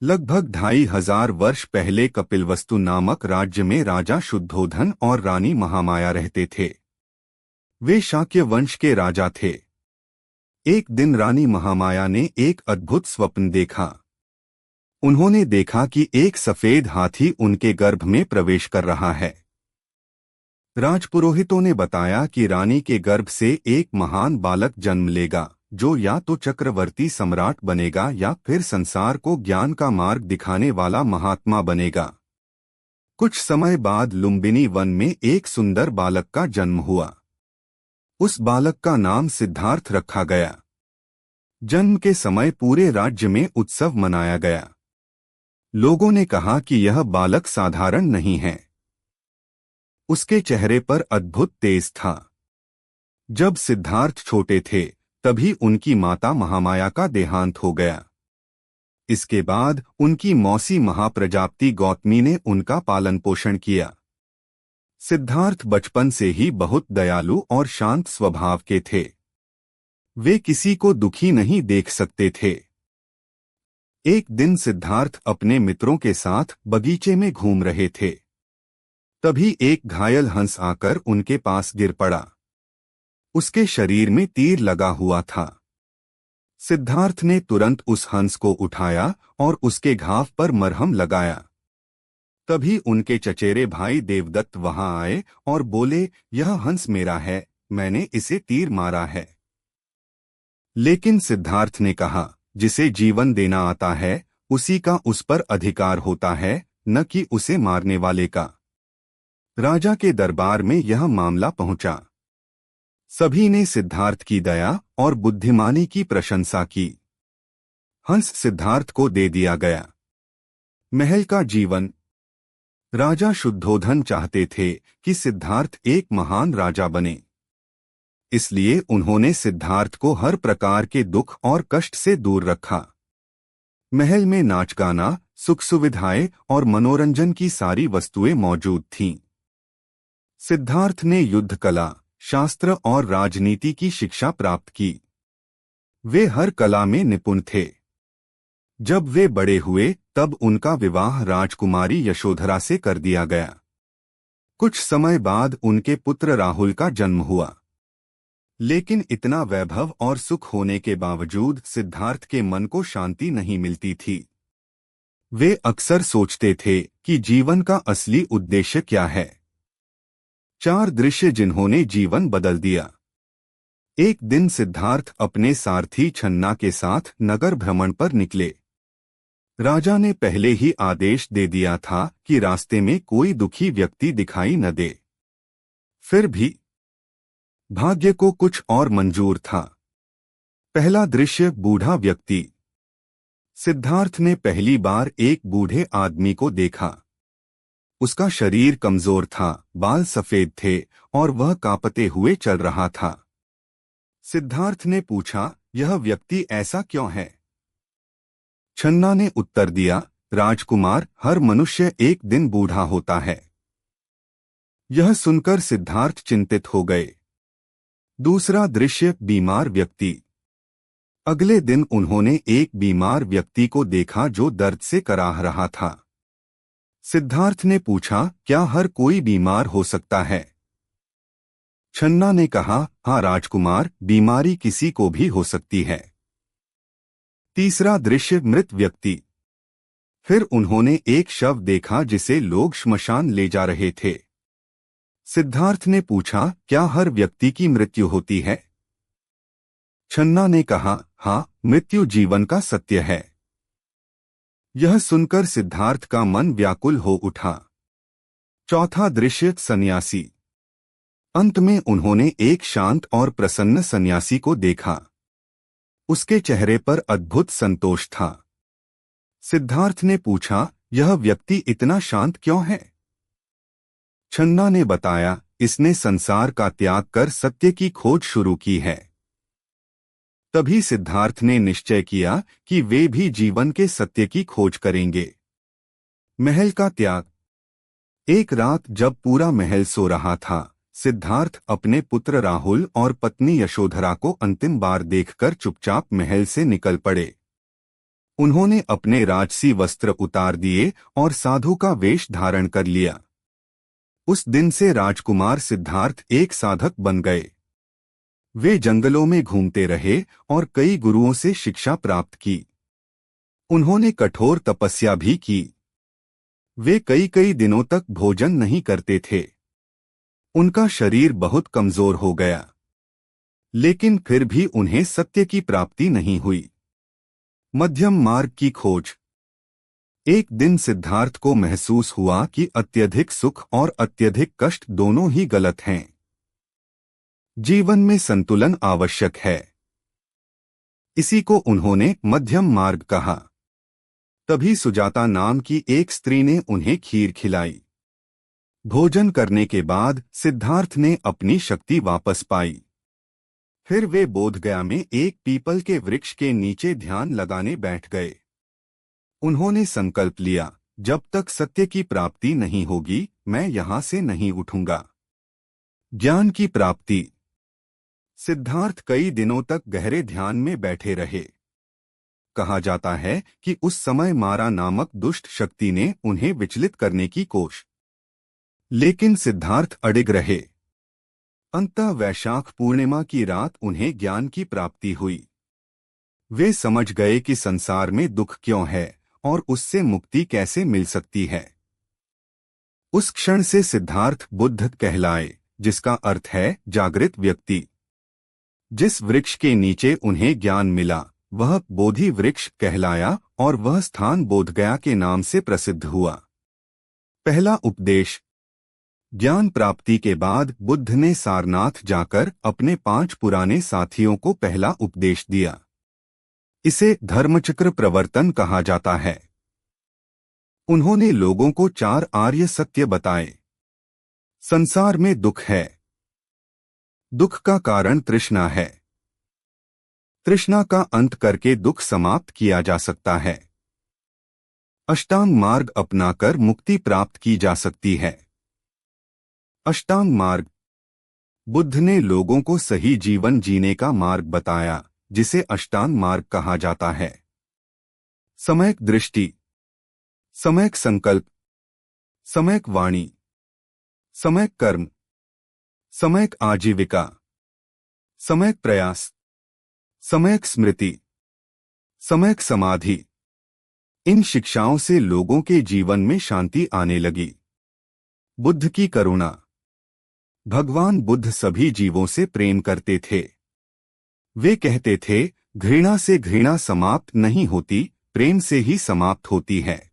लगभग 2500 वर्ष पहले कपिलवस्तु नामक राज्य में राजा शुद्धोधन और रानी महामाया रहते थे। वे शाक्य वंश के राजा थे। एक दिन रानी महामाया ने एक अद्भुत स्वप्न देखा। उन्होंने देखा कि एक सफेद हाथी उनके गर्भ में प्रवेश कर रहा है। राजपुरोहितों ने बताया कि रानी के गर्भ से एक महान बालक जन्म लेगा, जो या तो चक्रवर्ती सम्राट बनेगा या फिर संसार को ज्ञान का मार्ग दिखाने वाला महात्मा बनेगा। कुछ समय बाद लुम्बिनी वन में एक सुंदर बालक का जन्म हुआ। उस बालक का नाम सिद्धार्थ रखा गया। जन्म के समय पूरे राज्य में उत्सव मनाया गया। लोगों ने कहा कि यह बालक साधारण नहीं है। उसके चेहरे पर अद्भुत तेज था। जब सिद्धार्थ छोटे थे तभी उनकी माता महामाया का देहांत हो गया। इसके बाद उनकी मौसी महाप्रजापति गौतमी ने उनका पालन पोषण किया। सिद्धार्थ बचपन से ही बहुत दयालु और शांत स्वभाव के थे। वे किसी को दुखी नहीं देख सकते थे। एक दिन सिद्धार्थ अपने मित्रों के साथ बगीचे में घूम रहे थे। तभी एक घायल हंस आकर उनके पास गिर पड़ा। उसके शरीर में तीर लगा हुआ था। सिद्धार्थ ने तुरंत उस हंस को उठाया और उसके घाव पर मरहम लगाया। तभी उनके चचेरे भाई देवदत्त वहां आए और बोले, यह हंस मेरा है, मैंने इसे तीर मारा है। लेकिन सिद्धार्थ ने कहा, जिसे जीवन देना आता है उसी का उस पर अधिकार होता है, न कि उसे मारने वाले का। राजा के दरबार में यह मामला पहुंचा। सभी ने सिद्धार्थ की दया और बुद्धिमानी की प्रशंसा की। हंस सिद्धार्थ को दे दिया गया। महल का जीवन। राजा शुद्धोधन चाहते थे कि सिद्धार्थ एक महान राजा बने। इसलिए उन्होंने सिद्धार्थ को हर प्रकार के दुख और कष्ट से दूर रखा। महल में नाच गाना, सुख सुविधाएं और मनोरंजन की सारी वस्तुएं मौजूद थीं। सिद्धार्थ ने युद्ध कला, शास्त्र और राजनीति की शिक्षा प्राप्त की। वे हर कला में निपुण थे। जब वे बड़े हुए तब उनका विवाह राजकुमारी यशोधरा से कर दिया गया। कुछ समय बाद उनके पुत्र राहुल का जन्म हुआ। लेकिन इतना वैभव और सुख होने के बावजूद सिद्धार्थ के मन को शांति नहीं मिलती थी। वे अक्सर सोचते थे कि जीवन का असली उद्देश्य क्या है। 4 दृश्य जिन्होंने जीवन बदल दिया। एक दिन सिद्धार्थ अपने सारथी छन्ना के साथ नगर भ्रमण पर निकले। राजा ने पहले ही आदेश दे दिया था कि रास्ते में कोई दुखी व्यक्ति दिखाई न दे। फिर भी भाग्य को कुछ और मंजूर था। पहला दृश्य, बूढ़ा व्यक्ति। सिद्धार्थ ने पहली बार एक बूढ़े आदमी को देखा। उसका शरीर कमजोर था, बाल सफेद थे और वह कांपते हुए चल रहा था। सिद्धार्थ ने पूछा, यह व्यक्ति ऐसा क्यों है? छन्ना ने उत्तर दिया, राजकुमार, हर मनुष्य एक दिन बूढ़ा होता है। यह सुनकर सिद्धार्थ चिंतित हो गए। दूसरा दृश्य, बीमार व्यक्ति। अगले दिन उन्होंने एक बीमार व्यक्ति को देखा जो दर्द से कराह रहा था। सिद्धार्थ ने पूछा, क्या हर कोई बीमार हो सकता है? छन्ना ने कहा, हाँ राजकुमार, बीमारी किसी को भी हो सकती है। तीसरा दृश्य, मृत व्यक्ति। फिर उन्होंने एक शव देखा जिसे लोग श्मशान ले जा रहे थे। सिद्धार्थ ने पूछा, क्या हर व्यक्ति की मृत्यु होती है? छन्ना ने कहा, हाँ, मृत्यु जीवन का सत्य है। यह सुनकर सिद्धार्थ का मन व्याकुल हो उठा। चौथा दृश्य, सन्यासी। अंत में उन्होंने एक शांत और प्रसन्न सन्यासी को देखा। उसके चेहरे पर अद्भुत संतोष था। सिद्धार्थ ने पूछा, यह व्यक्ति इतना शांत क्यों है? छन्ना ने बताया, इसने संसार का त्याग कर सत्य की खोज शुरू की है। तभी सिद्धार्थ ने निश्चय किया कि वे भी जीवन के सत्य की खोज करेंगे। महल का त्याग। एक रात जब पूरा महल सो रहा था, सिद्धार्थ अपने पुत्र राहुल और पत्नी यशोधरा को अंतिम बार देखकर चुपचाप महल से निकल पड़े। उन्होंने अपने राजसी वस्त्र उतार दिए और साधु का वेश धारण कर लिया। उस दिन से राजकुमार सिद्धार्थ एक साधक बन गए। वे जंगलों में घूमते रहे और कई गुरुओं से शिक्षा प्राप्त की। उन्होंने कठोर तपस्या भी की। वे कई कई दिनों तक भोजन नहीं करते थे। उनका शरीर बहुत कमजोर हो गया, लेकिन फिर भी उन्हें सत्य की प्राप्ति नहीं हुई। मध्यम मार्ग की खोज। एक दिन सिद्धार्थ को महसूस हुआ कि अत्यधिक सुख और अत्यधिक कष्ट दोनों ही गलत हैं। जीवन में संतुलन आवश्यक है। इसी को उन्होंने मध्यम मार्ग कहा। तभी सुजाता नाम की एक स्त्री ने उन्हें खीर खिलाई। भोजन करने के बाद सिद्धार्थ ने अपनी शक्ति वापस पाई। फिर वे बोधगया में एक पीपल के वृक्ष के नीचे ध्यान लगाने बैठ गए। उन्होंने संकल्प लिया, जब तक सत्य की प्राप्ति नहीं होगी मैं यहां से नहीं उठूंगा। ज्ञान की प्राप्ति। सिद्धार्थ कई दिनों तक गहरे ध्यान में बैठे रहे। कहा जाता है कि उस समय मारा नामक दुष्ट शक्ति ने उन्हें विचलित करने की कोशिश, लेकिन सिद्धार्थ अडिग रहे। अंततः वैशाख पूर्णिमा की रात उन्हें ज्ञान की प्राप्ति हुई। वे समझ गए कि संसार में दुख क्यों है और उससे मुक्ति कैसे मिल सकती है। उस क्षण से सिद्धार्थ बुद्ध कहलाए, जिसका अर्थ है जागृत व्यक्ति। जिस वृक्ष के नीचे उन्हें ज्ञान मिला वह बोधि वृक्ष कहलाया और वह स्थान बोधगया के नाम से प्रसिद्ध हुआ। पहला उपदेश। ज्ञान प्राप्ति के बाद बुद्ध ने सारनाथ जाकर अपने 5 पुराने साथियों को पहला उपदेश दिया। इसे धर्मचक्र प्रवर्तन कहा जाता है। उन्होंने लोगों को 4 आर्य सत्य बताए। संसार में दुख है। दुख का कारण तृष्णा है। तृष्णा का अंत करके दुख समाप्त किया जा सकता है। अष्टांग मार्ग अपनाकर मुक्ति प्राप्त की जा सकती है। अष्टांग मार्ग। बुद्ध ने लोगों को सही जीवन जीने का मार्ग बताया, जिसे अष्टांग मार्ग कहा जाता है। सम्यक दृष्टि, सम्यक संकल्प, सम्यक वाणी, सम्यक कर्म, सम्यक आजीविका, सम्यक प्रयास, सम्यक स्मृति, सम्यक समाधि। इन शिक्षाओं से लोगों के जीवन में शांति आने लगी। बुद्ध की करुणा। भगवान बुद्ध सभी जीवों से प्रेम करते थे। वे कहते थे, घृणा से घृणा समाप्त नहीं होती, प्रेम से ही समाप्त होती है।